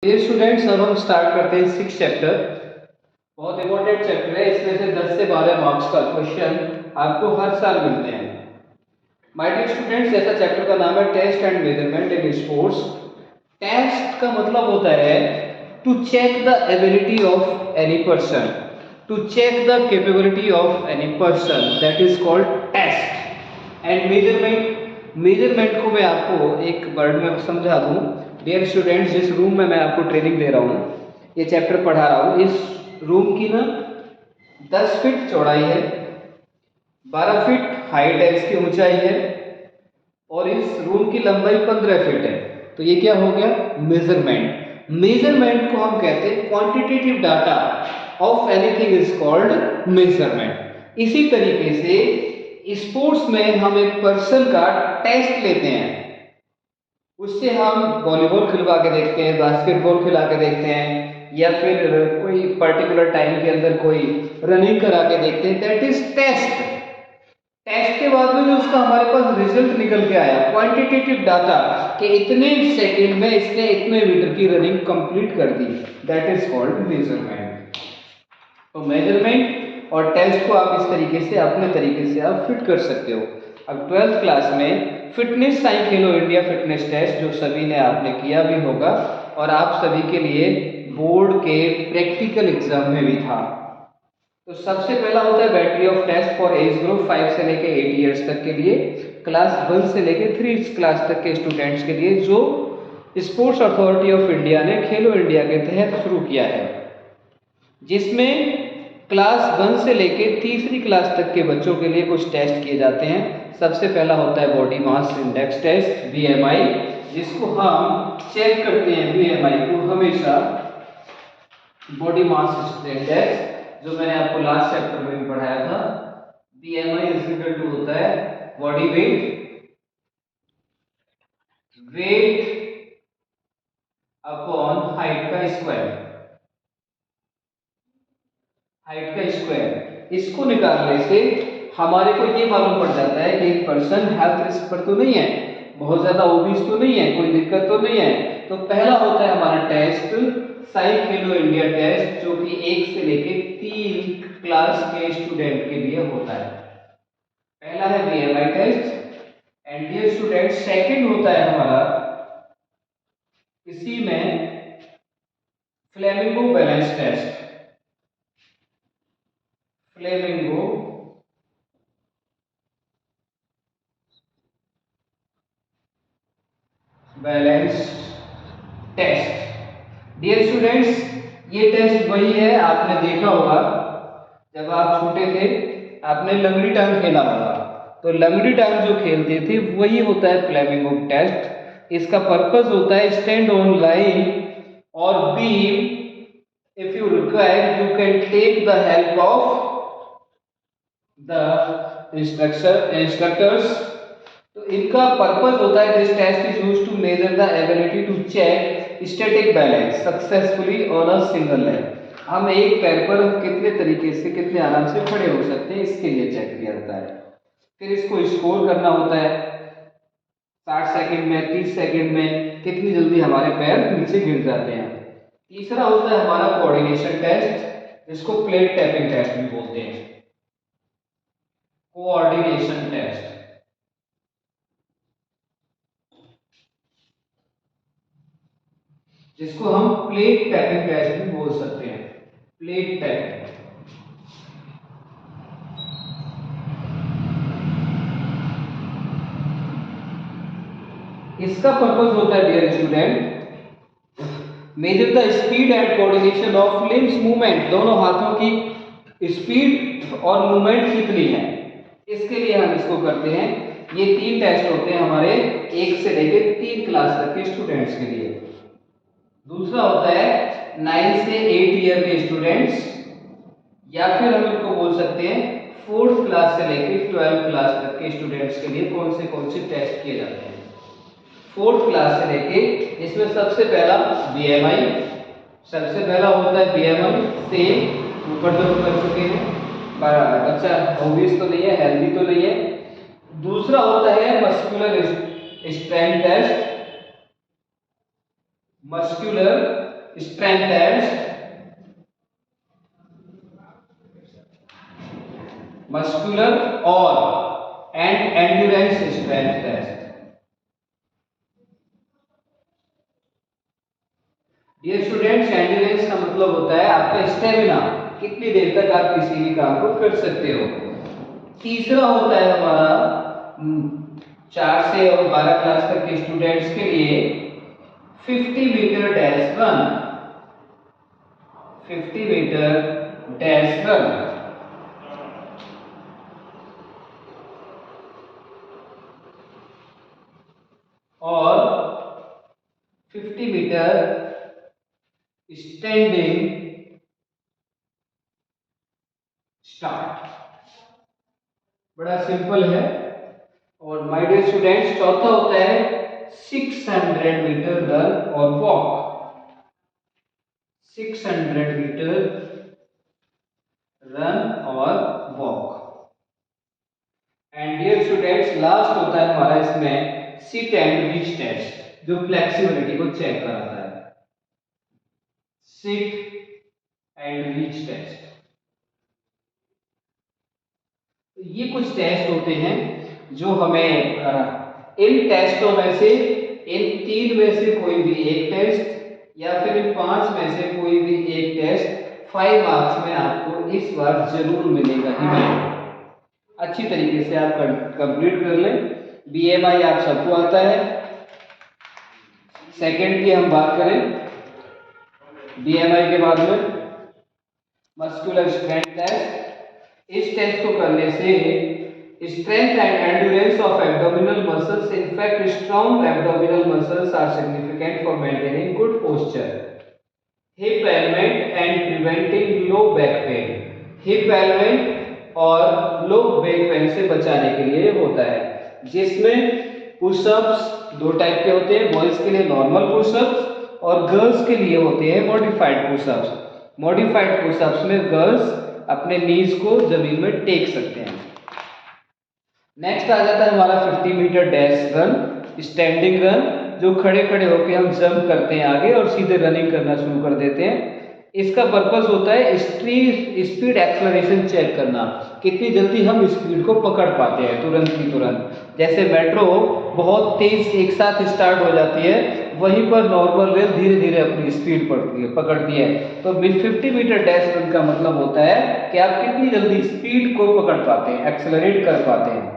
ये स्टूडेंट्स अब हम स्टार्ट करते हैं 6 चैप्टर। बहुत इंपॉर्टेंट चैप्टर है, इसमें से 10 से 12 मार्क्स का क्वेश्चन आपको हर साल मिलते हैं। माय डियर स्टूडेंट्स, ऐसा चैप्टर का नाम है test and measurement in sports. Test का मतलब होता है to check the ability of any person, to check the capability of any person, that is called test. And measurement को मैं आपको एक वर्ड में समझा दूं। डियर स्टूडेंट्स, जिस रूम में मैं आपको ट्रेनिंग दे रहा हूँ, ये चैप्टर पढ़ा रहा हूँ, इस रूम की ना 10 फीट चौड़ाई है, 12 फीट हाइट है, इसकी ऊंचाई है, और इस रूम की लंबाई 15 फीट है। तो ये क्या हो गया? मेजरमेंट। मेजरमेंट को हम कहते हैं quantitative data of anything is called measurement. इसी तरीके से स्पोर्ट्स में हम एक पर्सन का टेस्ट लेते हैं। उससे हम वॉलीबॉल खिलवा के देखते हैं, बास्केटबॉल खिला के देखते हैं, या फिर कोई पर्टिकुलर टाइम के अंदर कोई रनिंग करा के देखते हैं। That is test. टेस्ट के बाद में जो उसका हमारे पास रिजल्ट निकल के आया, क्वांटिटेटिव डाटा, कि इतने सेकंड में इसने इतने मीटर की रनिंग कंप्लीट कर दी, दैट इज कॉल्ड मेजरमेंट। तो मेजरमेंट और टेस्ट को आप इस तरीके से अपने तरीके से आप फिट कर सकते हो। अब 12th क्लास में फिटनेस साई खेलो इंडिया फिटनेस टेस्ट, जो सभी ने आपने किया भी होगा और आप सभी के लिए बोर्ड के प्रैक्टिकल एग्जाम में भी था। तो सबसे पहला होता है battery of test for age group 5 से लेके 8 ईयर्स तक के लिए, क्लास 1 से लेके 3 क्लास तक के स्टूडेंट्स के लिए, जो स्पोर्ट्स अथॉरिटी ऑफ इंडिया ने खेलो इंडिया के तहत शुरू किया है, जिसमें क्लास 1 से लेके तीसरी क्लास तक के बच्चों के लिए कुछ टेस्ट किए जाते हैं। सबसे पहला होता है body mass index test, BMI, जिसको हम चेक करते हैं बीएमआई को हमेशा। बॉडी मास इंडेक्स जो मैंने आपको लास्ट चैप्टर में भी पढ़ाया था, बीएमआई इज इक्वल टू होता है body weight, weight upon height का स्क्वायर, हाइट का स्क्वायर। इसको निकालने से हमारे को ये मालूम पड़ जाता है कि एक पर्सन हेल्थ रिस्क पर तो नहीं है, बहुत ज्यादा ओबीस तो नहीं है, कोई दिक्कत तो नहीं है। तो पहला होता है हमारा टेस्ट साई खेलो इंडिया टेस्ट, जो कि 1 से लेके 3 क्लास के स्टूडेंट के लिए होता है। पहला है BMI test. And dear student, second होता है हमारा इसी में flamingo balance test, flamingo balance test. Dear students, ये टेस्ट वही है, आपने देखा होगा जब आप छोटे थे, आपने लंगड़ी टांग खेला होगा। तो लंगड़ी टांग जो खेलते थे वही होता है फ्लेमिंगो टेस्ट। इसका पर्पस होता है स्टैंड ऑन लाइन और beam, if you require you can take the help of the instructors. तो इनका पर्पस होता है this test is used to measure the ability to check static balance successfully on a single leg. हम एक पैर पर कितने तरीके से कितने आराम से खड़े हो सकते हैं, इसके लिए चेक किया जाता है। फिर इसको स्कोर करना होता है 60 सेकंड में, 30 सेकंड में, कितनी जल्दी हमारे पैर नीचे गिर जाते हैं। तीसरा होता है हमारा कोऑर्डिनेशन टेस्ट, जिसको प्लेट टैपिंग टेस्ट भी बोलते हैं, कोऑर्डिनेशन टेस्ट, जिसको हम प्लेट टैपिंग टेस्ट भी बोल सकते हैं, प्लेट टैपिंग। इसका पर्पस होता है dear student, measure the speed and coordination of limbs movement, दोनों हाथों की स्पीड और मूवमेंट कितनी है, इसके लिए हम इसको करते हैं। ये 3 टेस्ट होते हैं हमारे 1 से लेकर 3 क्लास तक के स्टूडेंट्स के लिए। दूसरा होता है 9 से 8 ईयर के स्टूडेंट्स, या फिर हम इनको बोल सकते हैं 4th क्लास से लेकर 12th क्लास तक के स्टूडेंट्स के लिए कौन से टेस्ट किए जाते हैं। 4th क्लास से लेके, इसमें सबसे पहला बीएमआई, सबसे पहला होता है बीएमआई से ऊपर जो कर चुके हैं, बच्चा ओबीस तो नहीं है, हेल्दी तो नहीं है। दूसरा होता है muscular strength test, muscular strength test, muscular और endurance strength test. Dear students, endurance का मतलब होता है आपका स्टेमिना, कितनी देर तक आप किसी भी काम को कर सकते हो। तीसरा होता है हमारा 4 से और 12 क्लास तक के स्टूडेंट्स के लिए 50 metre dash run, 50 metre dash run. और 50 मीटर स्टैंडिंग स्टार्ट। बड़ा सिंपल है। और माय डियर स्टूडेंट्स, चौथा होता है 600 मीटर रन और वॉक, 600 मीटर रन और walk. And dear students, last होता है हमारा इसमें सिट एंड रीच टेस्ट, जो फ्लेक्सिबिलिटी को चेक कराता है। सिट एंड रीच टेस्ट, ये कुछ टेस्ट होते हैं जो हमें इन टेस्टों में से, इन 3 में से कोई भी एक टेस्ट या फिर इन 5 में से कोई भी एक टेस्ट 5 मार्क्स में आपको इस बार जरूर मिलेगा ही मिलेगा। अच्छी तरीके से आप कंप्लीट कर लें। बीएमआई आप सबको आता है। सेकंड की हम बात करें, बीएमआई के बाद में मस्कुलर स्ट्रेंथ टेस्ट। इस टेस्ट को करने से strength and endurance of abdominal muscles, in fact strong abdominal muscles are significant for maintaining good posture, hip element and preventing low back pain. Hip element और low back pen से बचाने के लिए होता है, जिसमें पुशअप्स 2 टाइप के होते हैं, बॉयज के लिए नॉर्मल पुशअप्स और गर्ल्स के लिए होते हैं मॉडिफाइड पुशअप्स। मॉडिफाइड पुशअप्स में गर्ल्स अपने नीज को जमीन में टेक सकते हैं। नेक्स्ट आ जाता है हमारा 50 metre dash run, standing run, जो खड़े खड़े होकर हम जंप करते हैं आगे और सीधे रनिंग करना शुरू कर देते हैं। इसका पर्पस होता है स्पीड एक्सेलरेशन चेक करना, कितनी जल्दी हम स्पीड को पकड़ पाते हैं तुरंत की तुरंत। जैसे मेट्रो बहुत तेज एक साथ स्टार्ट हो जाती है, वहीं पर नॉर्मल रेल धीरे धीरे अपनी स्पीड पकड़ती है। तो 50 मीटर डैश रन का मतलब होता है कि आप कितनी जल्दी स्पीड को पकड़ पाते हैं, एक्सेलरेट कर पाते हैं।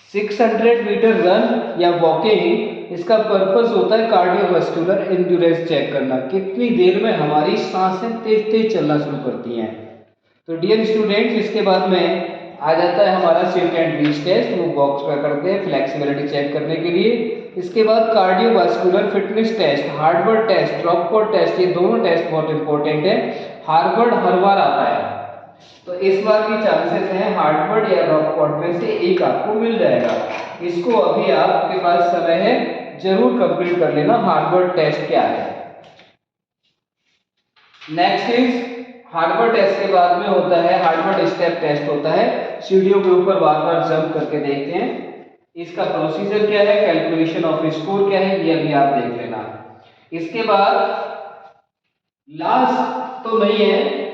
600 मीटर रन या वॉकिंग, इसका पर्पस होता है कार्डियोवास्कुलर एंड्योरेंस चेक करना, कितनी देर में हमारी सांसें तेज तेज चलना शुरू करती हैं। तो डियर स्टूडेंट्स, इसके बाद में आ जाता है हमारा सिट एंड रीच टेस्ट, वो बॉक्स पर करते हैं फ्लेक्सिबिलिटी चेक करने के लिए। इसके बाद cardiovascular fitness test, Harvard test, Rockford test, ये दोनों टेस्ट बहुत इंपॉर्टेंट है। हार्वर्ड हर बार आता है, तो इस बार की चांसेस हैं हार्वर्ड या रॉकफोर्ड में से एक आपको मिल जाएगा। इसको अभी आपके पास समय है, जरूर कंप्लीट कर लेना। हार्वर्ड टेस्ट क्या है? नेक्स्ट इज हार्वर्ड टेस्ट के बाद में होता है हार्वर्ड स्टेप टेस्ट होता है, सीढ़ियों के ऊपर बार बार जंप करके देखते हैं। इसका प्रोसीजर क्या है, कैलकुलेशन ऑफ स्कोर क्या है, ये अभी आप देख लेना। इसके बाद लास्ट तो नहीं है,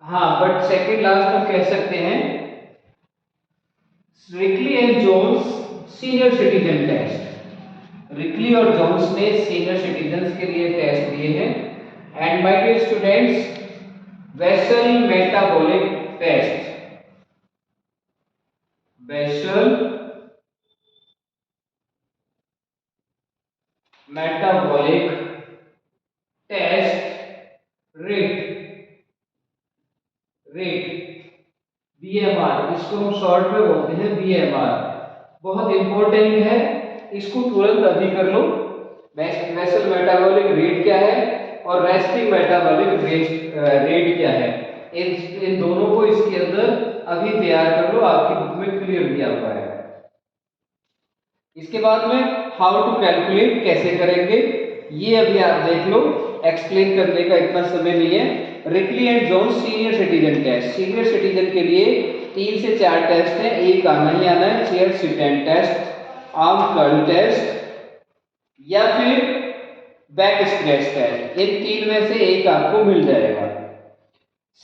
हाँ, बट सेकंड लास्ट हम कह सकते हैं, Rikli and Jones senior citizen test. Rikli और जोन्स ने सीनियर सिटीजन के लिए टेस्ट दिए हैं। And my dear students, basal metabolic test, basal metabolic test rate BMR, इसको हम शॉर्ट में बोलते हैं बीएमआर, बहुत इंपॉर्टेंट है, इसको तुरंत अभी कर लो। वेसल मेटाबॉलिक रेट क्या है और रेस्टिंग मेटाबॉलिक रेट क्या है, इन दोनों को इसके अंदर अभी तैयार कर लो, आपकी बुक में क्लियर दिया हुआ है। इसके बाद में हाउ टू कैलकुलेट, कैसे करेंगे ये अभी आप देख लो, एक्सप्लेन करने का इतना समय नहीं है। Rikli and Jones senior citizen test, senior citizen के लिए 3 से 4 टेस्ट हैं, एक आना ही आना है, chair sit and test, arm curl test, या फिर बैक स्क्रैच टेस्ट। इन 3 में से एक आपको मिल जाएगा।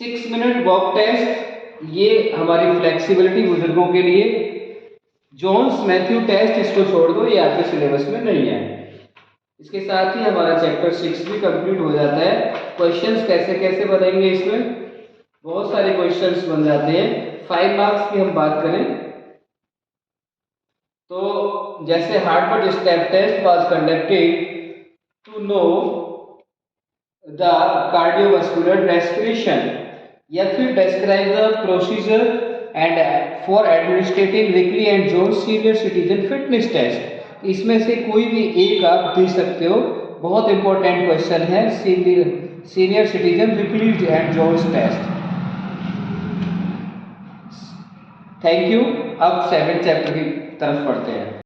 6 मिनट वॉक टेस्ट, ये हमारी फ्लेक्सिबिलिटी बुजुर्गों के लिए। जोन्स मैथ्यू टेस्ट, इसको छोड़ दो, ये आपके सिलेबस में नहीं है। इसके साथ ही हमारा चैप्टर 6 भी कंप्लीट हो जाता है। क्वेश्चंस कैसे कैसे बनेंगे, इसमें बहुत सारे क्वेश्चंस बन जाते हैं। 5 मार्क्स की हम बात करें तो जैसे heartbeat step test was conducted to know the cardiovascular respiration, या फिर describe the procedure and for administrating Rikli and Jones senior citizen fitness test. इसमें से कोई भी एक आप दे सकते हो। बहुत इंपॉर्टेंट क्वेश्चन है senior citizen Rikli and Jones test. Thank you. अब 7 चैप्टर की तरफ पढ़ते हैं।